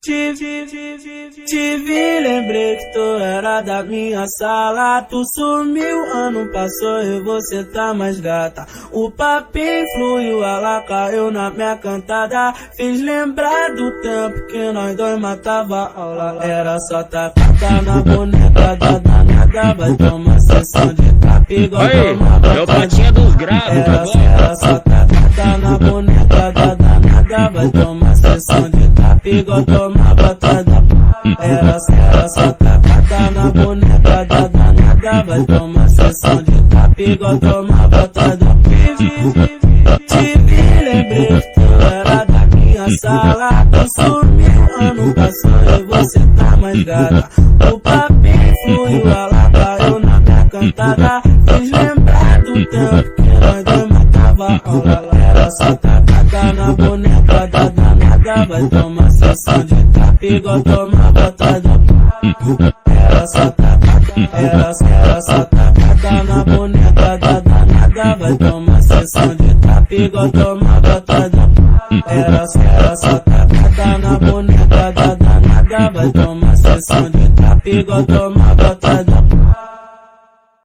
Te vi, lembrei que tu era da minha sala. Tu sumiu, ano passou e você tá mais gata. O papinho fluiu, ela caiu na minha cantada. Fiz lembrar do tempo que nós dois matava aula. Era só tacada na boneca da danada. Vai tomar sessão de tapa igual tomava. É o patinha dos graves, tá bom? Era só tacada na boneca da danada. Vai tomar sessão de tapa igual tomava toda. Era só tacada na boneca da danada. Vai tomar sessão de tapa igual tomava toda. Te vi, lembrei que tu era da minha sala. Tu sumiu, ano passou e você tá mais gata. O papinho fluiu, ela caiu na minha cantada. Fiz lembrar do tempo que nós dois matava aula. Era só tacada na boneca da danada. Vai tomar sessão de tapa igual tomava toda. Era só tacada na boneca da danada. Vai tomar sessão de tapa igual tomava toda. Era só tacada na boneca da danada. Vai tomar sessão de tapa igual tomava.